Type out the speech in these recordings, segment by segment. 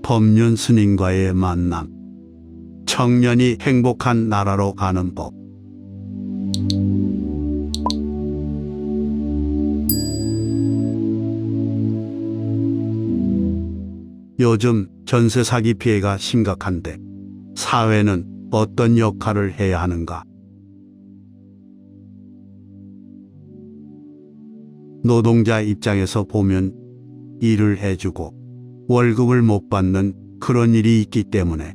법륜 스님과의 만남. 청년이 행복한 나라로 가는 법. 요즘 전세 사기 피해가 심각한데 사회는 어떤 역할을 해야 하는가? 노동자 입장에서 보면 일을 해주고 월급을 못 받는 그런 일이 있기 때문에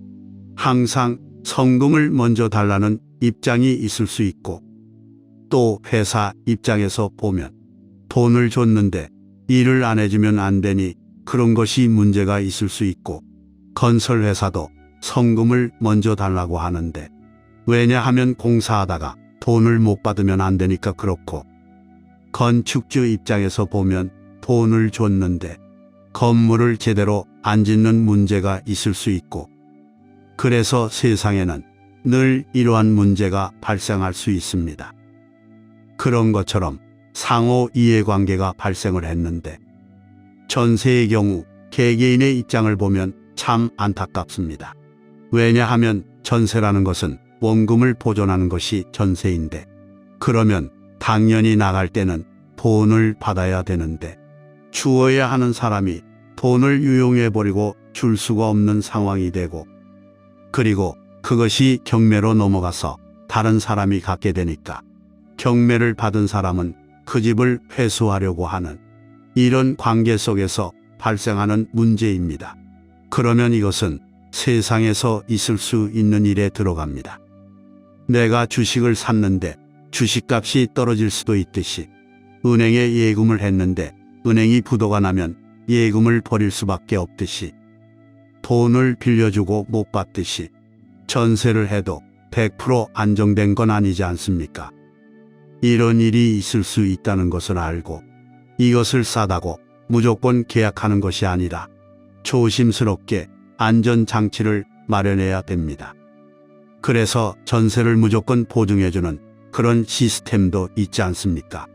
항상 성금을 먼저 달라는 입장이 있을 수 있고, 또 회사 입장에서 보면 돈을 줬는데 일을 안 해주면 안 되니 그런 것이 문제가 있을 수 있고, 건설회사도 성금을 먼저 달라고 하는데 왜냐하면 공사하다가 돈을 못 받으면 안 되니까 그렇고, 건축주 입장에서 보면 돈을 줬는데 건물을 제대로 안 짓는 문제가 있을 수 있고, 그래서 세상에는 늘 이러한 문제가 발생할 수 있습니다. 그런 것처럼 상호 이해관계가 발생을 했는데 전세의 경우 개개인의 입장을 보면 참 안타깝습니다. 왜냐하면 전세라는 것은 원금을 보존하는 것이 전세인데, 그러면 당연히 나갈 때는 돈을 받아야 되는데 주어야 하는 사람이 돈을 유용해버리고 줄 수가 없는 상황이 되고, 그리고 그것이 경매로 넘어가서 다른 사람이 갖게 되니까 경매를 받은 사람은 그 집을 회수하려고 하는 이런 관계 속에서 발생하는 문제입니다. 그러면 이것은 세상에서 있을 수 있는 일에 들어갑니다. 내가 주식을 샀는데 주식값이 떨어질 수도 있듯이, 은행에 예금을 했는데 은행이 부도가 나면 예금을 버릴 수밖에 없듯이, 돈을 빌려주고 못 받듯이 전세를 해도 100% 안정된 건 아니지 않습니까? 이런 일이 있을 수 있다는 것을 알고 이것을 싸다고 무조건 계약하는 것이 아니라 조심스럽게 안전장치를 마련해야 됩니다. 그래서 전세를 무조건 보증해주는 그런 시스템도 있지 않습니까?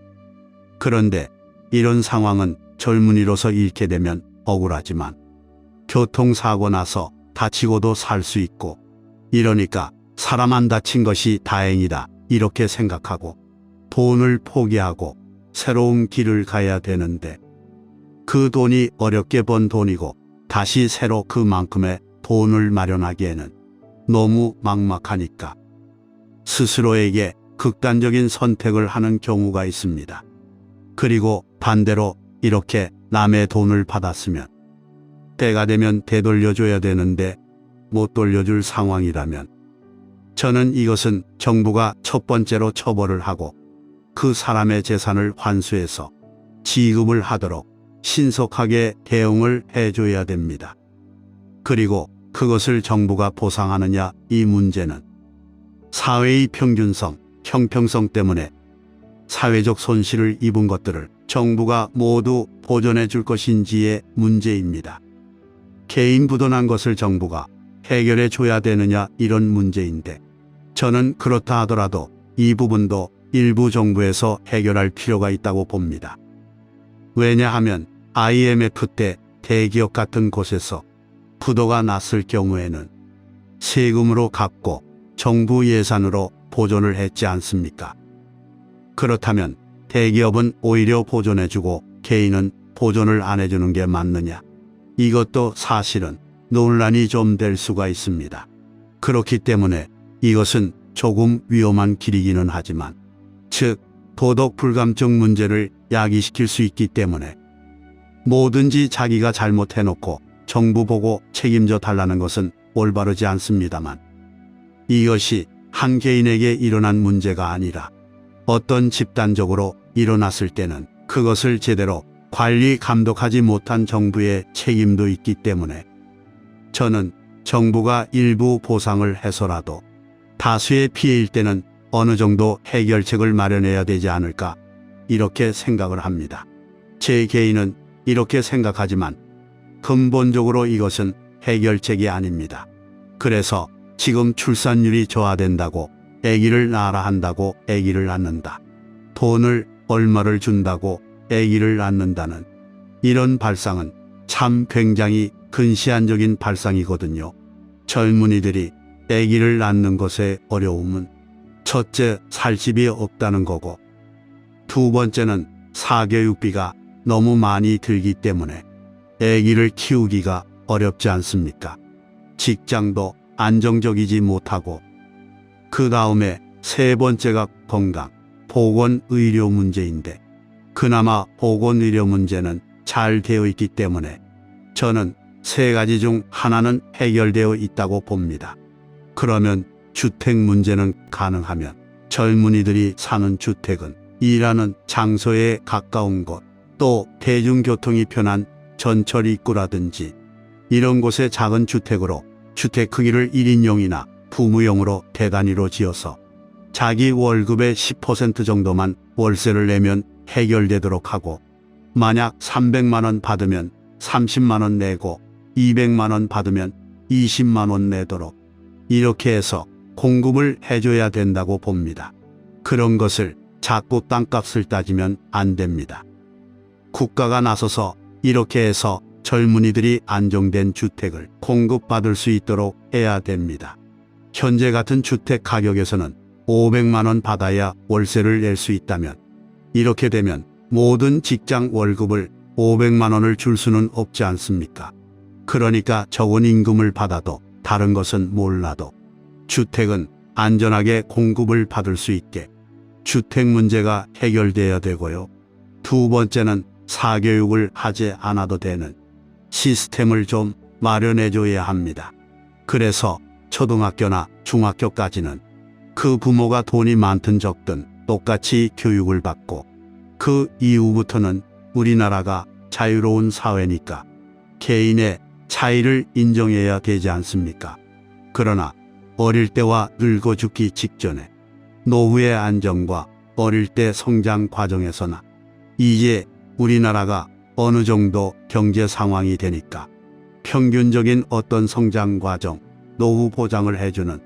그런데 이런 상황은 젊은이로서 잃게 되면 억울하지만 교통사고 나서 다치고도 살 수 있고, 이러니까 사람 안 다친 것이 다행이다 이렇게 생각하고 돈을 포기하고 새로운 길을 가야 되는데, 그 돈이 어렵게 번 돈이고 다시 새로 그만큼의 돈을 마련하기에는 너무 막막하니까 스스로에게 극단적인 선택을 하는 경우가 있습니다. 그리고 반대로 이렇게 남의 돈을 받았으면 때가 되면 되돌려줘야 되는데 못 돌려줄 상황이라면, 저는 이것은 정부가 첫 번째로 처벌을 하고 그 사람의 재산을 환수해서 지급을 하도록 신속하게 대응을 해줘야 됩니다. 그리고 그것을 정부가 보상하느냐, 이 문제는 사회의 평균성, 형평성 때문에 사회적 손실을 입은 것들을 정부가 모두 보전해 줄 것인지의 문제입니다. 개인 부도난 것을 정부가 해결해 줘야 되느냐, 이런 문제인데, 저는 그렇다 하더라도 이 부분도 일부 정부에서 해결할 필요가 있다고 봅니다. 왜냐하면 IMF 때 대기업 같은 곳에서 부도가 났을 경우에는 세금으로 갚고 정부 예산으로 보존을 했지 않습니까? 그렇다면 대기업은 오히려 보존해주고 개인은 보존을 안 해주는 게 맞느냐? 이것도 사실은 논란이 좀 될 수가 있습니다. 그렇기 때문에 이것은 조금 위험한 길이기는 하지만, 즉 도덕 불감증 문제를 야기시킬 수 있기 때문에 뭐든지 자기가 잘못해놓고 정부 보고 책임져 달라는 것은 올바르지 않습니다만, 이것이 한 개인에게 일어난 문제가 아니라 어떤 집단적으로 일어났을 때는 그것을 제대로 관리 감독하지 못한 정부의 책임도 있기 때문에, 저는 정부가 일부 보상을 해서라도 다수의 피해일 때는 어느 정도 해결책을 마련해야 되지 않을까, 이렇게 생각을 합니다. 제 개인은 이렇게 생각하지만 근본적으로 이것은 해결책이 아닙니다. 그래서 지금 출산율이 저하된다고 아기를 낳아라 한다고 아기를 낳는다, 돈을 얼마를 준다고 아기를 낳는다는 이런 발상은 참 굉장히 근시안적인 발상이거든요. 젊은이들이 아기를 낳는 것의 어려움은 첫째, 살 집이 없다는 거고, 두 번째는 사교육비가 너무 많이 들기 때문에 아기를 키우기가 어렵지 않습니까? 직장도 안정적이지 못하고, 그 다음에 세 번째가 건강, 보건의료 문제인데, 그나마 보건의료 문제는 잘 되어 있기 때문에 저는 세 가지 중 하나는 해결되어 있다고 봅니다. 그러면 주택 문제는 가능하면 젊은이들이 사는 주택은 일하는 장소에 가까운 곳, 또 대중교통이 편한 전철 입구라든지 이런 곳에 작은 주택으로 주택 크기를 1인용이나 부부용으로 대단위로 지어서 자기 월급의 10% 정도만 월세를 내면 해결되도록 하고, 만약 300만 원 받으면 30만 원 내고 200만 원 받으면 20만 원 내도록 이렇게 해서 공급을 해줘야 된다고 봅니다. 그런 것을 자꾸 땅값을 따지면 안 됩니다. 국가가 나서서 이렇게 해서 젊은이들이 안정된 주택을 공급받을 수 있도록 해야 됩니다. 현재 같은 주택 가격에서는 500만 원 받아야 월세를 낼 수 있다면, 이렇게 되면 모든 직장 월급을 500만 원을 줄 수는 없지 않습니까? 그러니까 적은 임금을 받아도 다른 것은 몰라도 주택은 안전하게 공급을 받을 수 있게 주택 문제가 해결돼야 되고요. 두 번째는 사교육을 하지 않아도 되는 시스템을 좀 마련해 줘야 합니다. 그래서 초등학교나 중학교까지는 그 부모가 돈이 많든 적든 똑같이 교육을 받고, 그 이후부터는 우리나라가 자유로운 사회니까 개인의 차이를 인정해야 되지 않습니까? 그러나 어릴 때와 늙어 죽기 직전에 노후의 안정과 어릴 때 성장 과정에서나 이제 우리나라가 어느 정도 경제 상황이 되니까 평균적인 어떤 성장 과정, 노후 보장을 해주는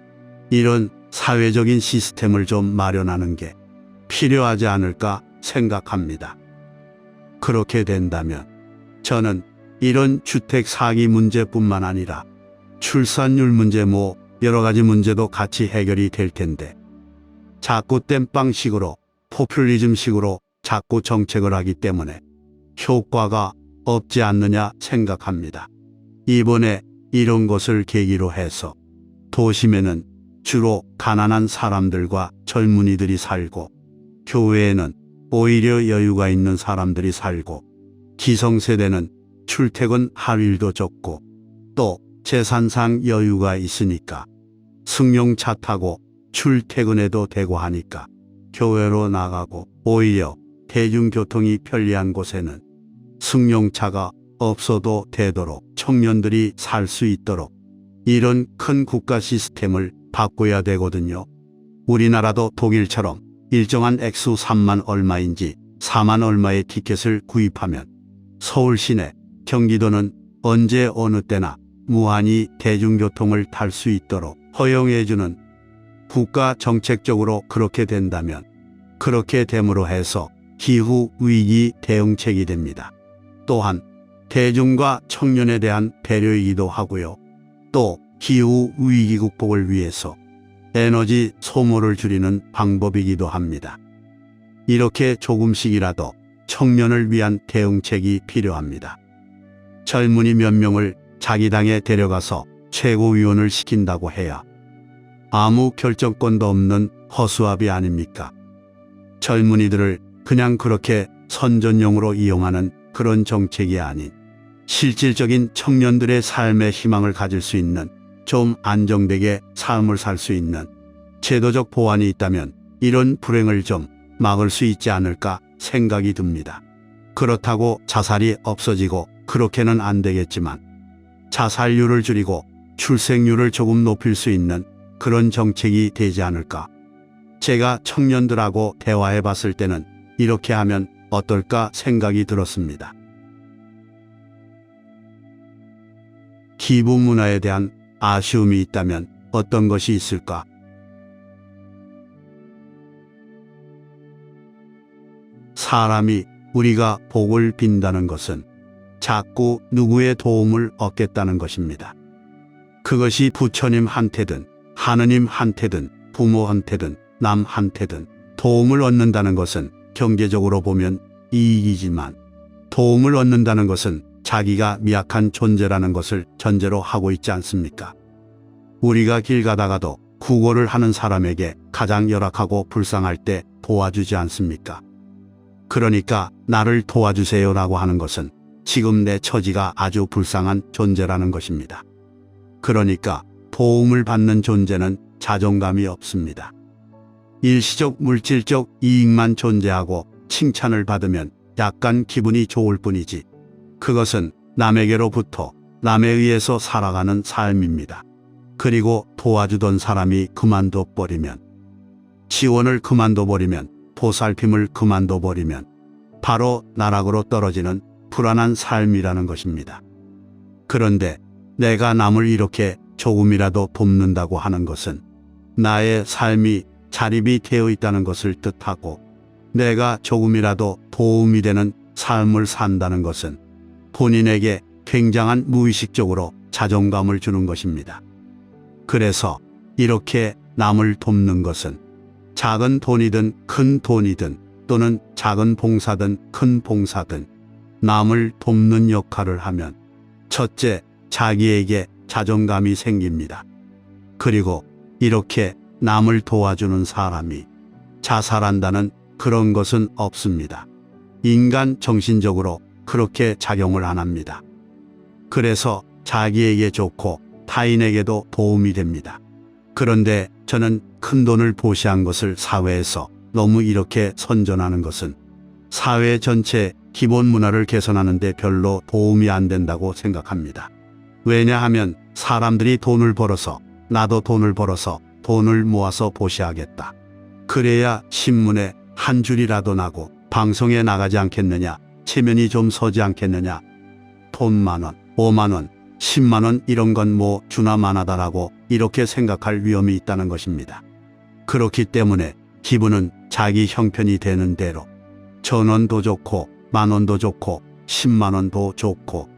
이런 사회적인 시스템을 좀 마련하는 게 필요하지 않을까 생각합니다. 그렇게 된다면 저는 이런 주택 사기 문제뿐만 아니라 출산율 문제 여러 가지 문제도 같이 해결이 될 텐데, 자꾸 땜빵식으로 포퓰리즘식으로 자꾸 정책을 하기 때문에 효과가 없지 않느냐 생각합니다. 이번에 이런 것을 계기로 해서 도심에는 주로 가난한 사람들과 젊은이들이 살고, 교외에는 오히려 여유가 있는 사람들이 살고, 기성세대는 출퇴근할 일도 적고 또 재산상 여유가 있으니까 승용차 타고 출퇴근해도 되고 하니까 교외로 나가고, 오히려 대중교통이 편리한 곳에는 승용차가 없어도 되도록 청년들이 살 수 있도록 이런 큰 국가 시스템을 바꿔야 되거든요. 우리나라도 독일처럼 일정한 액수 3만 얼마인지 4만 얼마의 티켓을 구입하면 서울 시내, 경기도는 언제 어느 때나 무한히 대중교통을 탈 수 있도록 허용해주는 국가 정책적으로 그렇게 된다면, 그렇게 됨으로 해서 기후위기 대응책이 됩니다. 또한 대중과 청년에 대한 배려이기도 하고요. 또 기후위기 극복을 위해서 에너지 소모를 줄이는 방법이기도 합니다. 이렇게 조금씩이라도 청년을 위한 대응책이 필요합니다. 젊은이 몇 명을 자기 당에 데려가서 최고위원을 시킨다고 해야 아무 결정권도 없는 허수아비 아닙니까? 젊은이들을 그냥 그렇게 선전용으로 이용하는 그런 정책이 아닌 실질적인 청년들의 삶의 희망을 가질 수 있는, 좀 안정되게 삶을 살 수 있는 제도적 보완이 있다면 이런 불행을 좀 막을 수 있지 않을까 생각이 듭니다. 그렇다고 자살이 없어지고 그렇게는 안 되겠지만 자살률을 줄이고 출생률을 조금 높일 수 있는 그런 정책이 되지 않을까. 제가 청년들하고 대화해 봤을 때는 이렇게 하면 어떨까 생각이 들었습니다. 기부 문화에 대한 아쉬움이 있다면 어떤 것이 있을까? 사람이 우리가 복을 빈다는 것은 자꾸 누구의 도움을 얻겠다는 것입니다. 그것이 부처님한테든 하느님한테든 부모한테든 남한테든 도움을 얻는다는 것은 경제적으로 보면 이익이지만 도움을 얻는다는 것은 자기가 미약한 존재라는 것을 전제로 하고 있지 않습니까? 우리가 길 가다가도 구걸을 하는 사람에게 가장 열악하고 불쌍할 때 도와주지 않습니까? 그러니까 나를 도와주세요라고 하는 것은 지금 내 처지가 아주 불쌍한 존재라는 것입니다. 그러니까 도움을 받는 존재는 자존감이 없습니다. 일시적 물질적 이익만 존재하고 칭찬을 받으면 약간 기분이 좋을 뿐이지 그것은 남에게로부터 남에 의해서 살아가는 삶입니다. 그리고 도와주던 사람이 그만둬 버리면, 지원을 그만둬 버리면, 보살핌을 그만둬 버리면 바로 나락으로 떨어지는 불안한 삶이라는 것입니다. 그런데 내가 남을 이렇게 조금이라도 돕는다고 하는 것은 나의 삶이 자립이 되어 있다는 것을 뜻하고, 내가 조금이라도 도움이 되는 삶을 산다는 것은 본인에게 굉장한 무의식적으로 자존감을 주는 것입니다. 그래서 이렇게 남을 돕는 것은 작은 돈이든 큰 돈이든 또는 작은 봉사든 큰 봉사든 남을 돕는 역할을 하면 첫째, 자기에게 자존감이 생깁니다. 그리고 이렇게 남을 도와주는 사람이 자살한다는 그런 것은 없습니다. 인간 정신적으로 그렇게 작용을 안 합니다. 그래서 자기에게 좋고 타인에게도 도움이 됩니다. 그런데 저는 큰 돈을 보시한 것을 사회에서 너무 이렇게 선전하는 것은 사회 전체 기본 문화를 개선하는 데 별로 도움이 안 된다고 생각합니다. 왜냐하면 사람들이 돈을 벌어서 나도 돈을 벌어서 돈을 모아서 보시하겠다. 그래야 신문에 한 줄이라도 나고 방송에 나가지 않겠느냐, 체면이 좀 서지 않겠느냐, 돈 10,000원, 50,000원, 10만원 이런 건 뭐 주나 마나다라고 이렇게 생각할 위험이 있다는 것입니다. 그렇기 때문에 기분은 자기 형편이 되는 대로 1,000원도 좋고 10,000원도 좋고 10만원도 좋고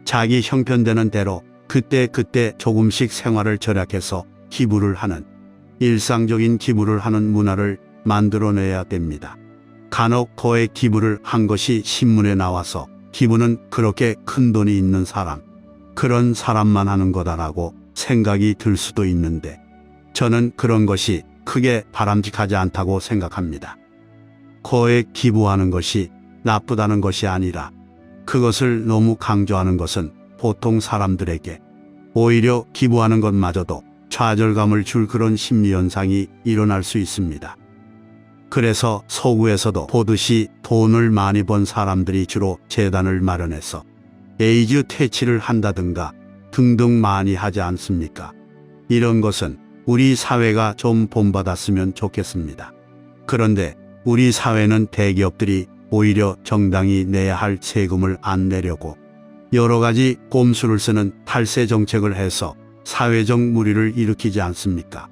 자기 형편되는 대로 그때 조금씩 생활을 절약해서 기부를 하는, 일상적인 기부를 하는 문화를 만들어내야 됩니다. 간혹 거액 기부를 한 것이 신문에 나와서 기부는 그렇게 큰 돈이 있는 사람, 그런 사람만 하는 거다라고 생각이 들 수도 있는데 저는 그런 것이 크게 바람직하지 않다고 생각합니다. 거액 기부하는 것이 나쁘다는 것이 아니라 그것을 너무 강조하는 것은 보통 사람들에게 오히려 기부하는 것마저도 좌절감을 줄 그런 심리현상이 일어날 수 있습니다. 그래서 서구에서도 보듯이 돈을 많이 번 사람들이 주로 재단을 마련해서 에이즈 퇴치를 한다든가 등등 많이 하지 않습니까? 이런 것은 우리 사회가 좀 본받았으면 좋겠습니다. 그런데 우리 사회는 대기업들이 오히려 정당이 내야 할 세금을 안 내려고 여러 가지 꼼수를 쓰는 탈세 정책을 해서 사회적 물의를 일으키지 않습니까?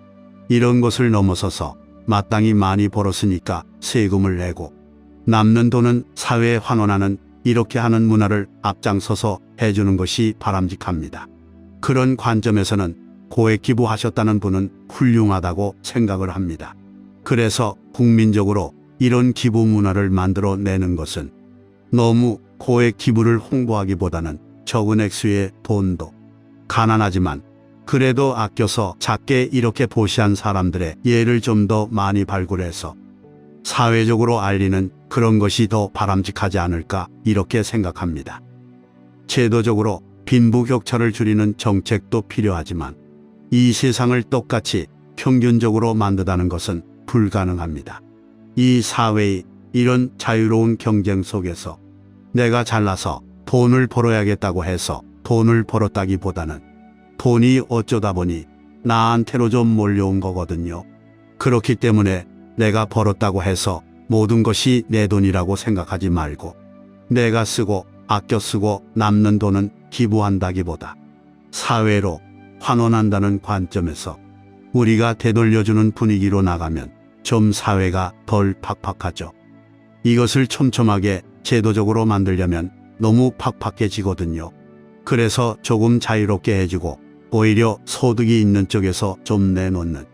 이런 것을 넘어서서 마땅히 많이 벌었으니까 세금을 내고 남는 돈은 사회에 환원하는, 이렇게 하는 문화를 앞장서서 해주는 것이 바람직합니다. 그런 관점에서는 고액 기부하셨다는 분은 훌륭하다고 생각을 합니다. 그래서 국민적으로 이런 기부 문화를 만들어내는 것은 너무 고액 기부를 홍보하기보다는 적은 액수의 돈도 가난하지만 그래도 아껴서 작게 이렇게 보시한 사람들의 예를 좀 더 많이 발굴해서 사회적으로 알리는 그런 것이 더 바람직하지 않을까 이렇게 생각합니다. 제도적으로 빈부격차를 줄이는 정책도 필요하지만 이 세상을 똑같이 평균적으로 만든다는 것은 불가능합니다. 이 사회의 이런 자유로운 경쟁 속에서 내가 잘나서 돈을 벌어야겠다고 해서 돈을 벌었다기보다는 돈이 어쩌다 보니 나한테로 좀 몰려온 거거든요. 그렇기 때문에 내가 벌었다고 해서 모든 것이 내 돈이라고 생각하지 말고 내가 쓰고 아껴 쓰고 남는 돈은 기부한다기보다 사회로 환원한다는 관점에서 우리가 되돌려주는 분위기로 나가면 좀 사회가 덜 팍팍하죠. 이것을 촘촘하게 제도적으로 만들려면 너무 팍팍해지거든요. 그래서 조금 자유롭게 해주고 오히려 소득이 있는 쪽에서 좀 내놓는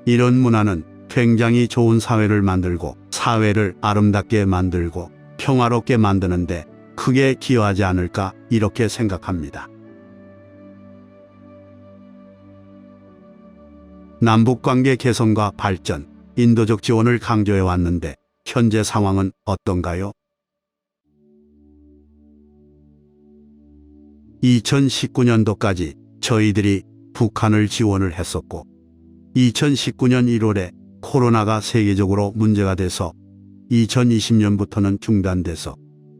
이런 문화는 굉장히 좋은 사회를 만들고 사회를 아름답게 만들고 평화롭게 만드는데 크게 기여하지 않을까 이렇게 생각합니다. 남북관계 개선과 발전, 인도적 지원을 강조해 왔는데 현재 상황은 어떤가요? 2019년도까지 저희들이 북한을 지원을 했었고 2019년 1월에 코로나가 세계적으로 문제가 돼서 2020년부터는 중단돼서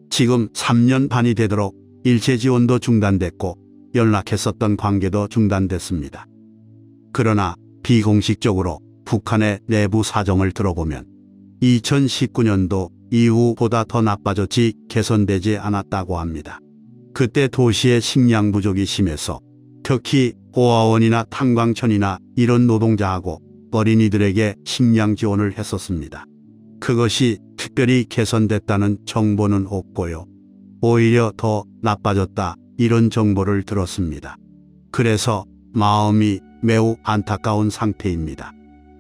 지금 3년 반이 되도록 일체 지원도 중단됐고 연락했었던 관계도 중단됐습니다. 그러나 비공식적으로 북한의 내부 사정을 들어보면 2019년도 이후보다 더 나빠졌지 개선되지 않았다고 합니다. 그때 도시의 식량 부족이 심해서 특히 고아원이나 탄광촌이나 이런 노동자하고 어린이들에게 식량 지원을 했었습니다. 그것이 특별히 개선됐다는 정보는 없고요. 오히려 더 나빠졌다 이런 정보를 들었습니다. 그래서 마음이 매우 안타까운 상태입니다.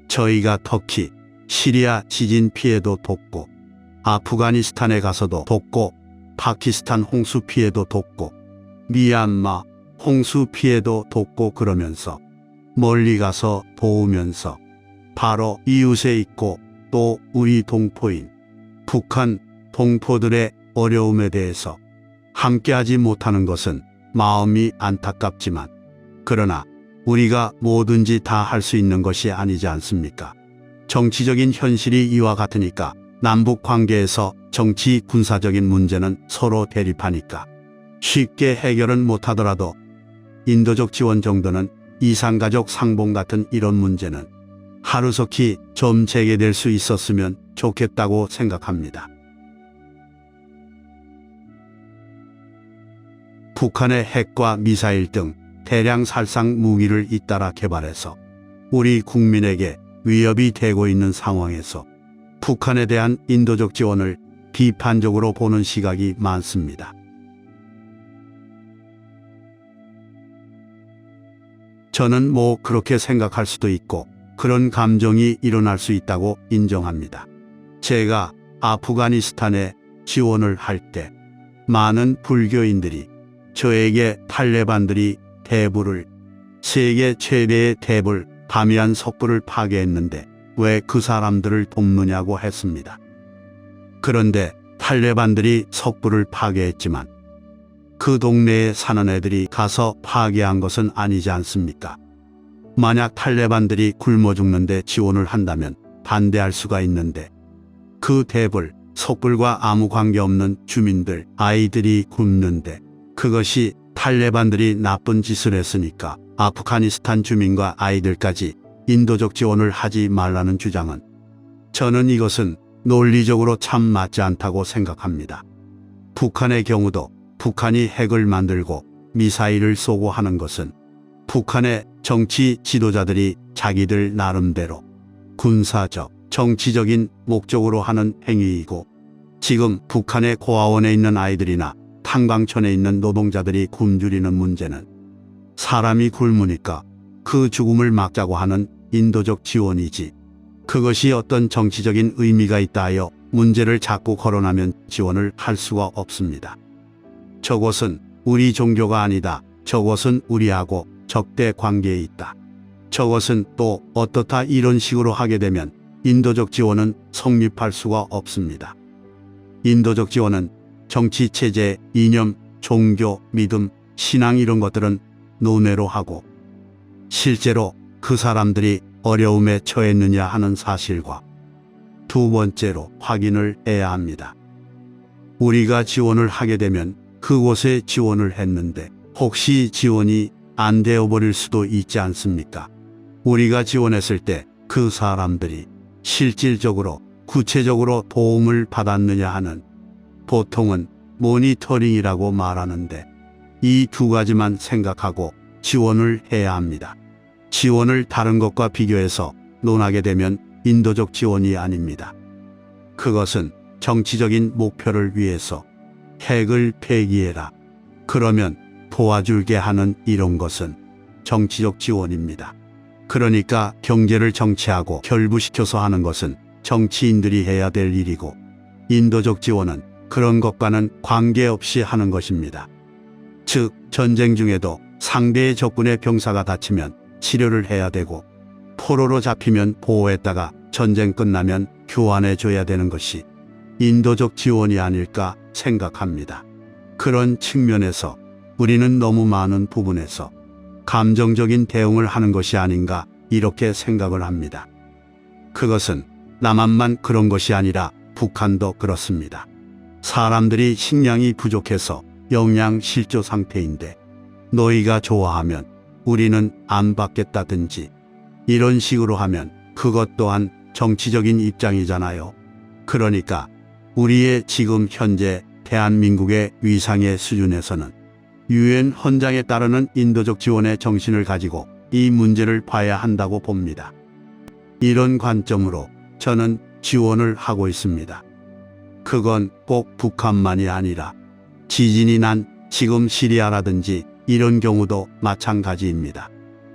저희가 터키, 시리아 지진 피해도 돕고 아프가니스탄에 가서도 돕고 파키스탄 홍수 피해도 돕고 미얀마 홍수 피해도 돕고 그러면서 멀리 가서 도우면서 바로 이웃에 있고 또 우리 동포인 북한 동포들의 어려움에 대해서 함께하지 못하는 것은 마음이 안타깝지만 그러나 우리가 뭐든지 다 할 수 있는 것이 아니지 않습니까? 정치적인 현실이 이와 같으니까 남북 관계에서 정치 군사적인 문제는 서로 대립하니까 쉽게 해결은 못하더라도 인도적 지원 정도는 이산가족 상봉 같은 이런 문제는 하루속히 좀 재개될 수 있었으면 좋겠다고 생각합니다. 북한의 핵과 미사일 등 대량 살상 무기를 잇따라 개발해서 우리 국민에게 위협이 되고 있는 상황에서 북한에 대한 인도적 지원을 비판적으로 보는 시각이 많습니다. 저는 뭐 그렇게 생각할 수도 있고 그런 감정이 일어날 수 있다고 인정합니다. 제가 아프가니스탄에 지원을 할 때 많은 불교인들이 저에게 탈레반들이 대부를 세계 최대의 대불 바미안 석불을 파괴했는데 왜 그 사람들을 돕느냐고 했습니다. 그런데 탈레반들이 석불을 파괴했지만 그 동네에 사는 애들이 가서 파괴한 것은 아니지 않습니까? 만약 탈레반들이 굶어 죽는데 지원을 한다면 반대할 수가 있는데 그 대불, 석불과 아무 관계없는 주민들, 아이들이 굶는데 그것이 탈레반들이 나쁜 짓을 했으니까 아프가니스탄 주민과 아이들까지 인도적 지원을 하지 말라는 주장은 저는 이것은 논리적으로 참 맞지 않다고 생각합니다. 북한의 경우도 북한이 핵을 만들고 미사일을 쏘고 하는 것은 북한의 정치 지도자들이 자기들 나름대로 군사적, 정치적인 목적으로 하는 행위이고 지금 북한의 고아원에 있는 아이들이나 탄광촌에 있는 노동자들이 굶주리는 문제는 사람이 굶으니까 그 죽음을 막자고 하는 인도적 지원이지 그것이 어떤 정치적인 의미가 있다 하여 문제를 자꾸 거론하면 지원을 할 수가 없습니다. 저것은 우리 종교가 아니다. 저것은 우리하고 적대 관계에 있다. 저것은 또 어떻다 이런 식으로 하게 되면 인도적 지원은 성립할 수가 없습니다. 인도적 지원은 정치 체제, 이념, 종교, 믿음, 신앙 이런 것들은 논외로 하고 실제로 그 사람들이 어려움에 처했느냐 하는 사실과 두 번째로 확인을 해야 합니다. 우리가 지원을 하게 되면 그곳에 지원을 했는데 혹시 지원이 안 되어버릴 수도 있지 않습니까? 우리가 지원했을 때 그 사람들이 실질적으로 구체적으로 도움을 받았느냐 하는 보통은 모니터링이라고 말하는데 이 두 가지만 생각하고 지원을 해야 합니다. 지원을 다른 것과 비교해서 논하게 되면 인도적 지원이 아닙니다. 그것은 정치적인 목표를 위해서 핵을 폐기해라. 그러면 도와줄게 하는 이런 것은 정치적 지원입니다. 그러니까 경제를 정치하고 결부시켜서 하는 것은 정치인들이 해야 될 일이고, 인도적 지원은 그런 것과는 관계없이 하는 것입니다. 즉, 전쟁 중에도 상대의 적군의 병사가 다치면 치료를 해야 되고, 포로로 잡히면 보호했다가 전쟁 끝나면 교환해 줘야 되는 것이 인도적 지원이 아닐까 생각합니다. 그런 측면에서 우리는 너무 많은 부분에서 감정적인 대응을 하는 것이 아닌가 이렇게 생각을 합니다. 그것은 남한만 그런 것이 아니라 북한도 그렇습니다. 사람들이 식량이 부족해서 영양 실조 상태인데 너희가 좋아하면 우리는 안 받겠다든지 이런 식으로 하면 그것 또한 정치적인 입장이잖아요. 그러니까 우리의 지금 현재 대한민국의 위상의 수준에서는 유엔 헌장에 따르는 인도적 지원의 정신을 가지고 이 문제를 봐야 한다고 봅니다. 이런 관점으로 저는 지원을 하고 있습니다. 그건 꼭 북한만이 아니라 지진이 난 지금 시리아라든지 이런 경우도 마찬가지입니다.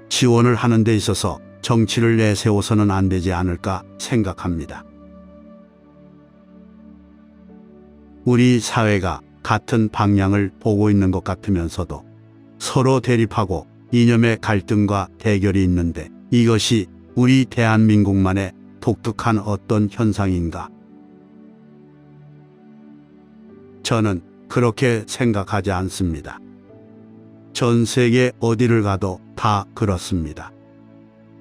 지원을 하는 데 있어서 정치를 내세워서는 안 되지 않을까 생각합니다. 우리 사회가 같은 방향을 보고 있는 것 같으면서도 서로 대립하고 이념의 갈등과 대결이 있는데 이것이 우리 대한민국만의 독특한 어떤 현상인가? 저는 그렇게 생각하지 않습니다. 전 세계 어디를 가도 다 그렇습니다.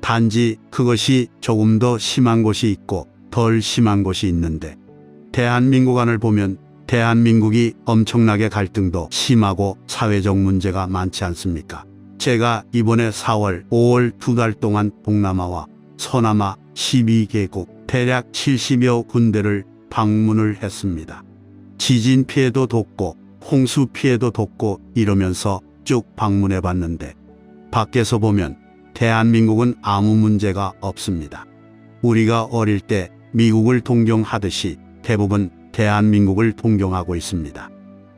단지 그것이 조금 더 심한 곳이 있고 덜 심한 곳이 있는데 대한민국 안을 보면 대한민국이 엄청나게 갈등도 심하고 사회적 문제가 많지 않습니까? 제가 이번에 4월, 5월 2달 동안 동남아와 서남아 12개국 대략 70여 군데를 방문을 했습니다. 지진 피해도 돕고 홍수 피해도 돕고 이러면서 쭉 방문해 봤는데 밖에서 보면 대한민국은 아무 문제가 없습니다. 우리가 어릴 때 미국을 동경하듯이 대부분 대한민국을 동경하고 있습니다.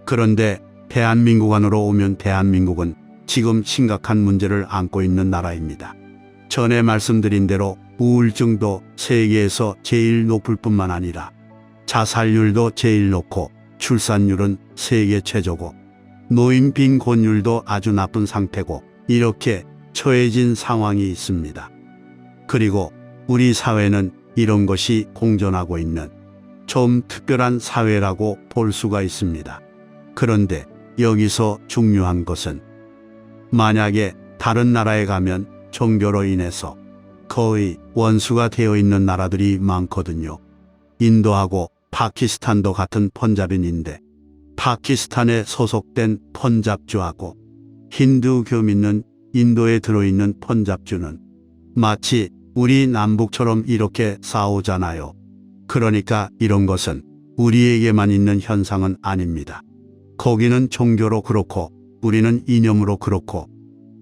그런데 대한민국 안으로 오면 대한민국은 지금 심각한 문제를 안고 있는 나라입니다. 전에 말씀드린 대로 우울증도 세계에서 제일 높을 뿐만 아니라 자살률도 제일 높고 출산율은 세계 최저고 노인 빈곤율도 아주 나쁜 상태고 이렇게 처해진 상황이 있습니다. 그리고 우리 사회는 이런 것이 공존하고 있는 좀 특별한 사회라고 볼 수가 있습니다. 그런데 여기서 중요한 것은 만약에 다른 나라에 가면 종교로 인해서 거의 원수가 되어 있는 나라들이 많거든요. 인도하고 파키스탄도 같은 펀잡인인데 파키스탄에 소속된 펀잡주하고 힌두교 믿는 인도에 들어있는 펀잡주는 마치 우리 남북처럼 이렇게 싸우잖아요. 그러니까 이런 것은 우리에게만 있는 현상은 아닙니다. 거기는 종교로 그렇고 우리는 이념으로 그렇고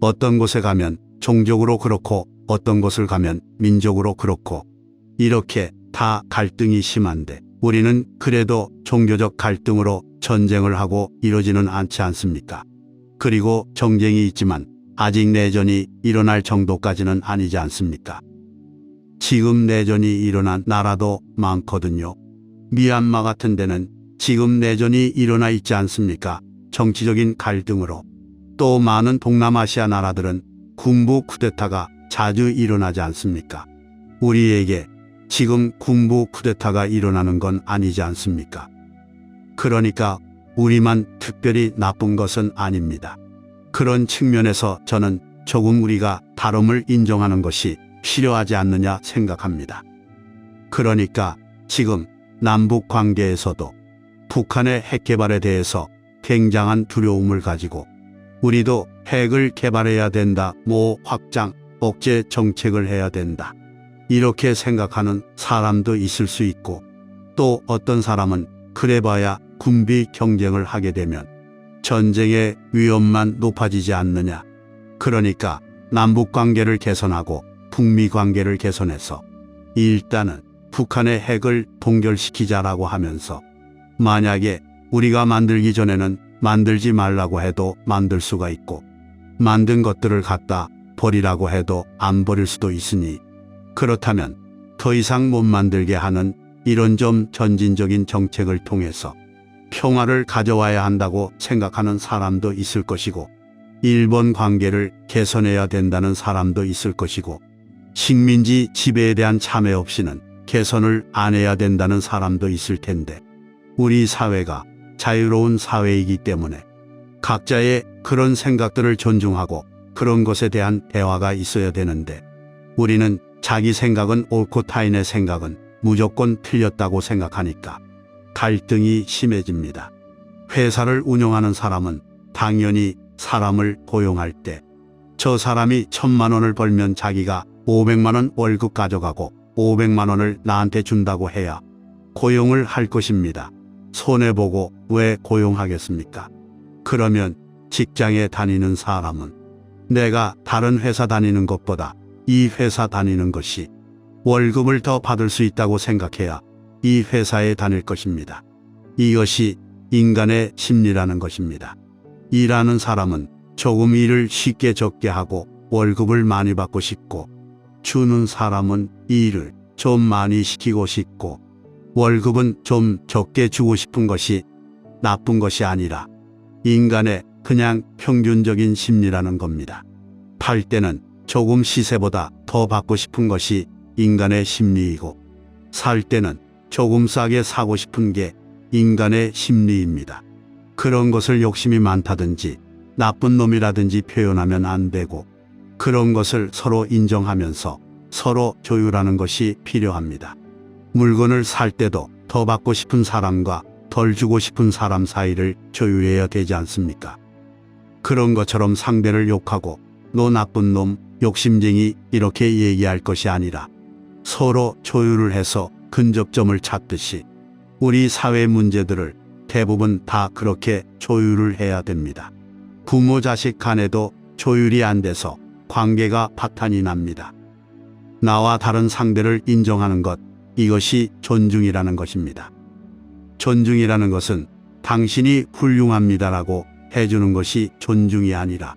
어떤 곳에 가면 종족으로 그렇고 어떤 곳을 가면 민족으로 그렇고 이렇게 다 갈등이 심한데 우리는 그래도 종교적 갈등으로 전쟁을 하고 이러지는 않지 않습니까? 그리고 정쟁이 있지만 아직 내전이 일어날 정도까지는 아니지 않습니까? 지금 내전이 일어난 나라도 많거든요. 미얀마 같은 데는 지금 내전이 일어나 있지 않습니까? 정치적인 갈등으로. 또 많은 동남아시아 나라들은 군부 쿠데타가 자주 일어나지 않습니까? 우리에게 지금 군부 쿠데타가 일어나는 건 아니지 않습니까? 그러니까 우리만 특별히 나쁜 것은 아닙니다. 그런 측면에서 저는 조금 우리가 다름을 인정하는 것이 필요하지 않느냐 생각합니다. 그러니까 지금 남북 관계에서도 북한의 핵 개발에 대해서 굉장한 두려움을 가지고 우리도 핵을 개발해야 된다, 확장, 억제 정책을 해야 된다. 이렇게 생각하는 사람도 있을 수 있고 또 어떤 사람은 그래봐야 군비 경쟁을 하게 되면 전쟁의 위험만 높아지지 않느냐. 그러니까 남북 관계를 개선하고 북미 관계를 개선해서 일단은 북한의 핵을 동결시키자라고 하면서 만약에 우리가 만들기 전에는 만들지 말라고 해도 만들 수가 있고, 만든 것들을 갖다 버리라고 해도 안 버릴 수도 있으니, 그렇다면 더 이상 못 만들게 하는 이런 좀 전진적인 정책을 통해서 평화를 가져와야 한다고 생각하는 사람도 있을 것이고, 일본 관계를 개선해야 된다는 사람도 있을 것이고, 식민지 지배에 대한 참회 없이는 개선을 안 해야 된다는 사람도 있을 텐데, 우리 사회가 자유로운 사회이기 때문에 각자의 그런 생각들을 존중하고 그런 것에 대한 대화가 있어야 되는데, 우리는 자기 생각은 옳고 타인의 생각은 무조건 틀렸다고 생각하니까 갈등이 심해집니다. 회사를 운영하는 사람은 당연히 사람을 고용할 때 저 사람이 1,000만 원을 벌면 자기가 500만 원 월급 가져가고 500만 원을 나한테 준다고 해야 고용을 할 것입니다. 손해보고 왜 고용하겠습니까? 그러면 직장에 다니는 사람은 내가 다른 회사 다니는 것보다 이 회사 다니는 것이 월급을 더 받을 수 있다고 생각해야 이 회사에 다닐 것입니다. 이것이 인간의 심리라는 것입니다. 일하는 사람은 조금 일을 쉽게 적게 하고 월급을 많이 받고 싶고, 주는 사람은 일을 좀 많이 시키고 싶고, 월급은 좀 적게 주고 싶은 것이 나쁜 것이 아니라 인간의 그냥 평균적인 심리라는 겁니다. 팔 때는 조금 시세보다 더 받고 싶은 것이 인간의 심리이고, 살 때는 조금 싸게 사고 싶은 게 인간의 심리입니다. 그런 것을 욕심이 많다든지 나쁜 놈이라든지 표현하면 안 되고, 그런 것을 서로 인정하면서 서로 조율하는 것이 필요합니다. 물건을 살 때도 더 받고 싶은 사람과 덜 주고 싶은 사람 사이를 조율해야 되지 않습니까? 그런 것처럼 상대를 욕하고 너 나쁜 놈, 욕심쟁이 이렇게 얘기할 것이 아니라 서로 조율을 해서 근접점을 찾듯이 우리 사회 문제들을 대부분 다 그렇게 조율을 해야 됩니다. 부모 자식 간에도 조율이 안 돼서 관계가 파탄이 납니다. 나와 다른 상대를 인정하는 것, 이것이 존중이라는 것입니다. 존중이라는 것은 당신이 훌륭합니다라고 해주는 것이 존중이 아니라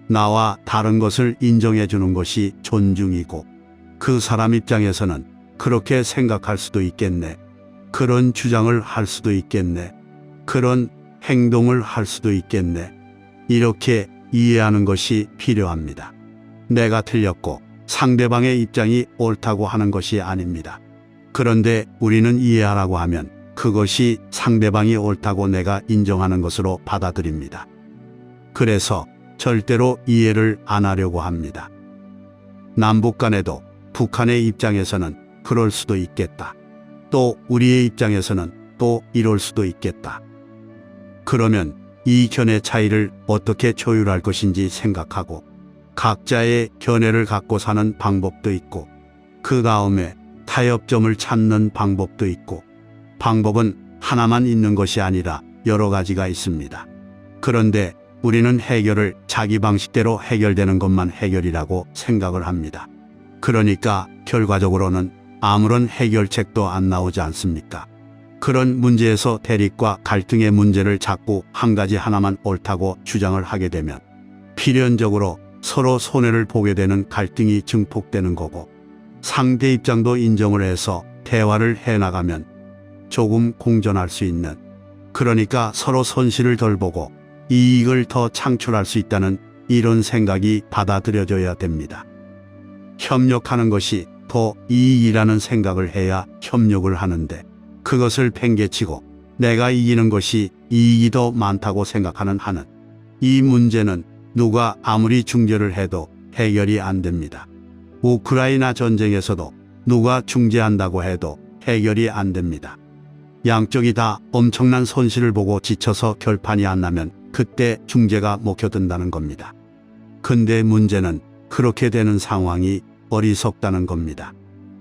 나와 다른 것을 인정해 주는 것이 존중이고, 그 사람 입장에서는 그렇게 생각할 수도 있겠네, 그런 주장을 할 수도 있겠네, 그런 행동을 할 수도 있겠네, 이렇게 이해하는 것이 필요합니다. 내가 틀렸고 상대방의 입장이 옳다고 하는 것이 아닙니다. 그런데 우리는 이해하라고 하면 그것이 상대방이 옳다고 내가 인정하는 것으로 받아들입니다. 그래서 절대로 이해를 안 하려고 합니다. 남북 간에도 북한의 입장에서는 그럴 수도 있겠다, 또 우리의 입장에서는 또 이럴 수도 있겠다. 그러면 이 견해 차이를 어떻게 조율할 것인지 생각하고 각자의 견해를 갖고 사는 방법도 있고, 그 다음에 타협점을 찾는 방법도 있고, 방법은 하나만 있는 것이 아니라 여러 가지가 있습니다. 그런데 우리는 해결을 자기 방식대로 해결되는 것만 해결이라고 생각을 합니다. 그러니까 결과적으로는 아무런 해결책도 안 나오지 않습니까? 그런 문제에서 대립과 갈등의 문제를 자꾸 한 가지 하나만 옳다고 주장을 하게 되면 필연적으로 서로 손해를 보게 되는 갈등이 증폭되는 거고, 상대 입장도 인정을 해서 대화를 해나가면 조금 공존할 수 있는, 그러니까 서로 손실을 덜 보고 이익을 더 창출할 수 있다는 이런 생각이 받아들여져야 됩니다. 협력하는 것이 더 이익이라는 생각을 해야 협력을 하는데, 그것을 팽개치고 내가 이기는 것이 이익이 더 많다고 생각하는 한은 이 문제는 누가 아무리 중재를 해도 해결이 안 됩니다. 우크라이나 전쟁에서도 누가 중재한다고 해도 해결이 안 됩니다. 양쪽이 다 엄청난 손실을 보고 지쳐서 결판이 안 나면 그때 중재가 먹혀든다는 겁니다. 근데 문제는 그렇게 되는 상황이 어리석다는 겁니다.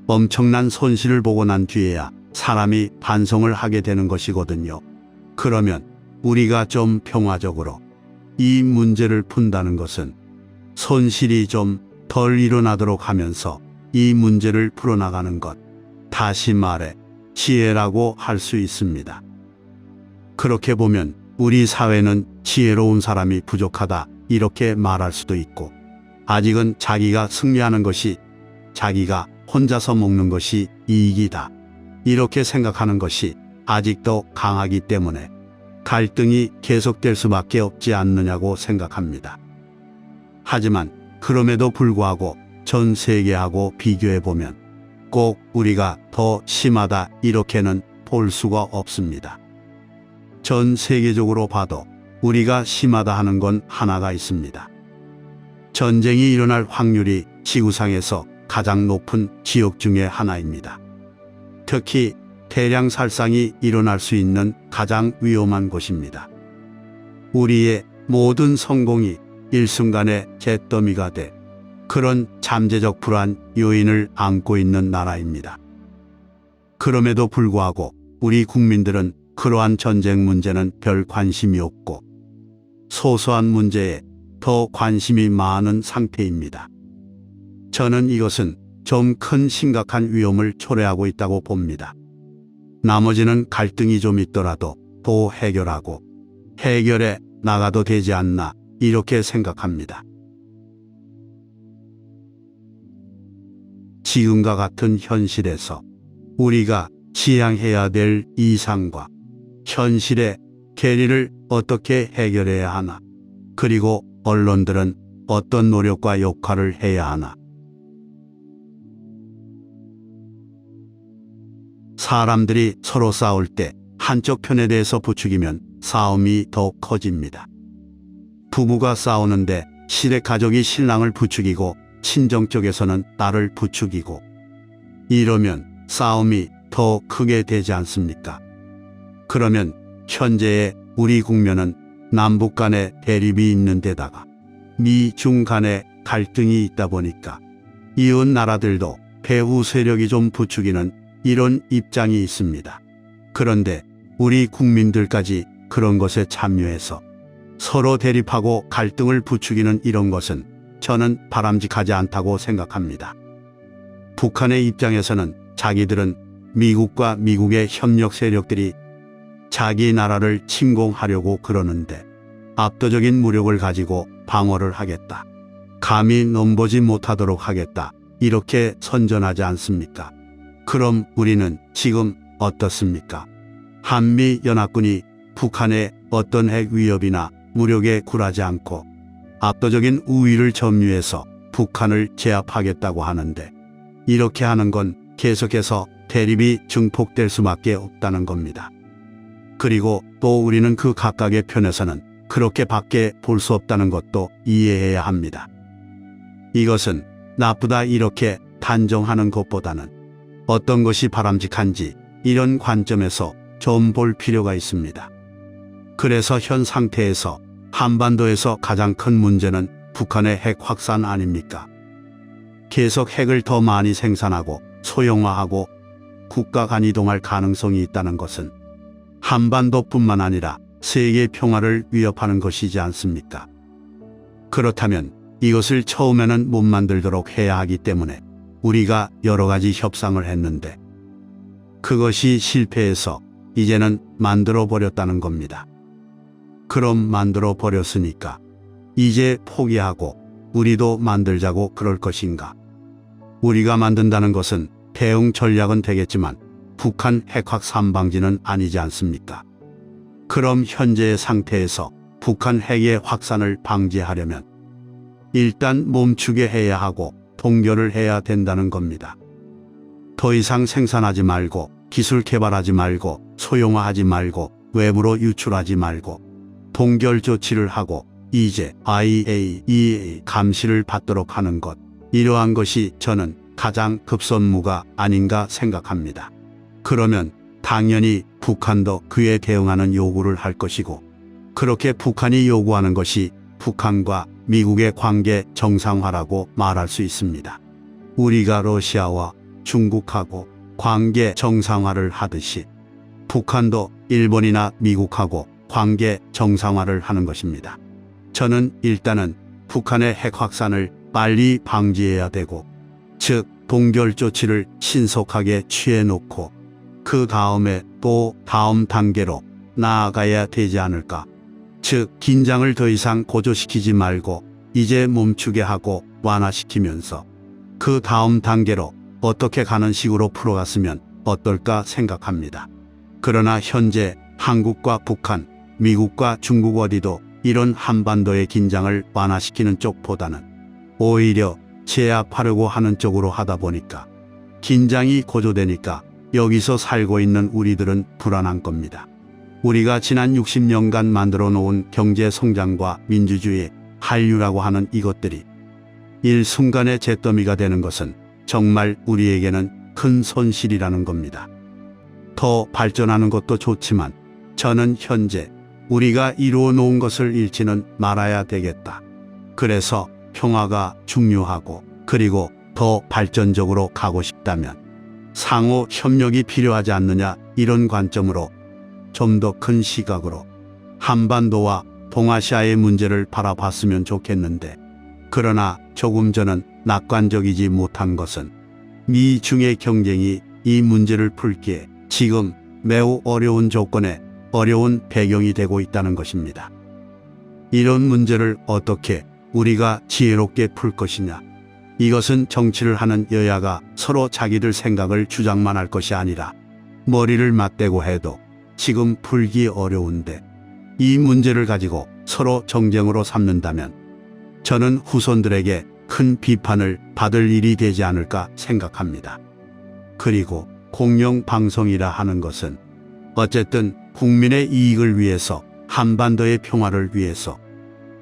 엄청난 손실을 보고 난 뒤에야 사람이 반성을 하게 되는 것이거든요. 그러면 우리가 좀 평화적으로 이 문제를 푼다는 것은 손실이 좀 덜 일어나도록 하면서 이 문제를 풀어나가는 것, 다시 말해 지혜라고 할 수 있습니다. 그렇게 보면 우리 사회는 지혜로운 사람이 부족하다 이렇게 말할 수도 있고, 아직은 자기가 승리하는 것이, 자기가 혼자서 먹는 것이 이익이다 이렇게 생각하는 것이 아직도 강하기 때문에 갈등이 계속될 수밖에 없지 않느냐고 생각합니다. 하지만 그럼에도 불구하고 전 세계하고 비교해 보면 꼭 우리가 더 심하다 이렇게는 볼 수가 없습니다. 전 세계적으로 봐도 우리가 심하다 하는 건 하나가 있습니다. 전쟁이 일어날 확률이 지구상에서 가장 높은 지역 중에 하나입니다. 특히 대량 살상이 일어날 수 있는 가장 위험한 곳입니다. 우리의 모든 성공이 일순간에 잿더미가 돼 그런 잠재적 불안 요인을 안고 있는 나라입니다. 그럼에도 불구하고 우리 국민들은 그러한 전쟁 문제는 별 관심이 없고 소소한 문제에 더 관심이 많은 상태입니다. 저는 이것은 좀 큰 심각한 위험을 초래하고 있다고 봅니다. 나머지는 갈등이 좀 있더라도 또 해결하고 해결해 나가도 되지 않나 이렇게 생각합니다. 지금과 같은 현실에서 우리가 지향해야 될 이상과 현실의 괴리를 어떻게 해결해야 하나, 그리고 언론들은 어떤 노력과 역할을 해야 하나. 사람들이 서로 싸울 때 한쪽 편에 대해서 부추기면 싸움이 더 커집니다. 부부가 싸우는데 시댁 가족이 신랑을 부추기고 친정 쪽에서는 딸을 부추기고 이러면 싸움이 더 크게 되지 않습니까? 그러면 현재의 우리 국면은 남북 간의 대립이 있는 데다가 미중 간의 갈등이 있다 보니까 이웃 나라들도 배후 세력이 좀 부추기는 이런 입장이 있습니다. 그런데 우리 국민들까지 그런 것에 참여해서 서로 대립하고 갈등을 부추기는 이런 것은 저는 바람직하지 않다고 생각합니다. 북한의 입장에서는 자기들은 미국과 미국의 협력 세력들이 자기 나라를 침공하려고 그러는데 압도적인 무력을 가지고 방어를 하겠다, 감히 넘보지 못하도록 하겠다 이렇게 선전하지 않습니까? 그럼 우리는 지금 어떻습니까? 한미연합군이 북한의 어떤 핵 위협이나 무력에 굴하지 않고 압도적인 우위를 점유해서 북한을 제압하겠다고 하는데, 이렇게 하는 건 계속해서 대립이 증폭될 수밖에 없다는 겁니다. 그리고 또 우리는 그 각각의 편에서는 그렇게 밖에 볼 수 없다는 것도 이해해야 합니다. 이것은 나쁘다 이렇게 단정하는 것보다는 어떤 것이 바람직한지 이런 관점에서 좀 볼 필요가 있습니다. 그래서 현 상태에서 한반도에서 가장 큰 문제는 북한의 핵 확산 아닙니까? 계속 핵을 더 많이 생산하고 소형화하고 국가 간 이동할 가능성이 있다는 것은 한반도뿐만 아니라 세계 평화를 위협하는 것이지 않습니까? 그렇다면 이것을 처음에는 못 만들도록 해야 하기 때문에 우리가 여러 가지 협상을 했는데 그것이 실패해서 이제는 만들어 버렸다는 겁니다. 그럼 만들어 버렸으니까 이제 포기하고 우리도 만들자고 그럴 것인가? 우리가 만든다는 것은 대응 전략은 되겠지만 북한 핵 확산 방지는 아니지 않습니까? 그럼 현재의 상태에서 북한 핵의 확산을 방지하려면 일단 멈추게 해야 하고 동결을 해야 된다는 겁니다. 더 이상 생산하지 말고 기술 개발하지 말고 소형화하지 말고 외부로 유출하지 말고 동결 조치를 하고 이제 IAEA 감시를 받도록 하는 것, 이러한 것이 저는 가장 급선무가 아닌가 생각합니다. 그러면 당연히 북한도 그에 대응하는 요구를 할 것이고, 그렇게 북한이 요구하는 것이 북한과 미국의 관계 정상화라고 말할 수 있습니다. 우리가 러시아와 중국하고 관계 정상화를 하듯이 북한도 일본이나 미국하고 관계 정상화를 하는 것입니다. 저는 일단은 북한의 핵 확산을 빨리 방지해야 되고, 즉 동결 조치를 신속하게 취해놓고 그 다음에 또 다음 단계로 나아가야 되지 않을까. 즉, 긴장을 더 이상 고조시키지 말고 이제 멈추게 하고 완화시키면서 그 다음 단계로 어떻게 가는 식으로 풀어갔으면 어떨까 생각합니다. 그러나 현재 한국과 북한, 미국과 중국 어디도 이런 한반도의 긴장을 완화시키는 쪽보다는 오히려 제압하려고 하는 쪽으로 하다 보니까 긴장이 고조되니까 여기서 살고 있는 우리들은 불안한 겁니다. 우리가 지난 60년간 만들어 놓은 경제 성장과 민주주의, 한류라고 하는 이것들이 일순간에 잿더미가 되는 것은 정말 우리에게는 큰 손실이라는 겁니다. 더 발전하는 것도 좋지만 저는 현재 우리가 이루어 놓은 것을 잃지는 말아야 되겠다. 그래서 평화가 중요하고 그리고 더 발전적으로 가고 싶다면 상호 협력이 필요하지 않느냐, 이런 관점으로 좀 더 큰 시각으로 한반도와 동아시아의 문제를 바라봤으면 좋겠는데, 그러나 조금 전은 낙관적이지 못한 것은 미중의 경쟁이 이 문제를 풀기에 지금 매우 어려운 조건에 어려운 배경이 되고 있다는 것입니다. 이런 문제를 어떻게 우리가 지혜롭게 풀 것이냐, 이것은 정치를 하는 여야가 서로 자기들 생각을 주장만 할 것이 아니라 머리를 맞대고 해도 지금 풀기 어려운데 이 문제를 가지고 서로 정쟁으로 삼는다면 저는 후손들에게 큰 비판을 받을 일이 되지 않을까 생각합니다. 그리고 공영방송이라 하는 것은 어쨌든 국민의 이익을 위해서, 한반도의 평화를 위해서,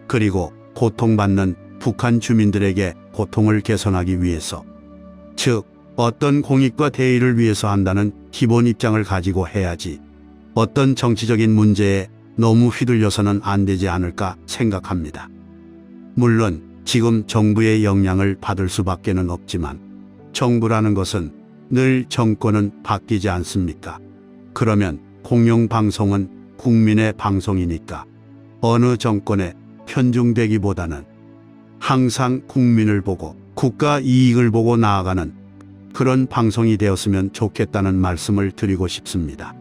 그리고 고통받는 북한 주민들에게 고통을 개선하기 위해서, 즉 어떤 공익과 대의를 위해서 한다는 기본 입장을 가지고 해야지 어떤 정치적인 문제에 너무 휘둘려서는 안 되지 않을까 생각합니다. 물론 지금 정부의 영향을 받을 수밖에는 없지만 정부라는 것은 늘 정권은 바뀌지 않습니까? 그러면 공영방송은 국민의 방송이니까 어느 정권에 편중되기보다는 항상 국민을 보고 국가 이익을 보고 나아가는 그런 방송이 되었으면 좋겠다는 말씀을 드리고 싶습니다.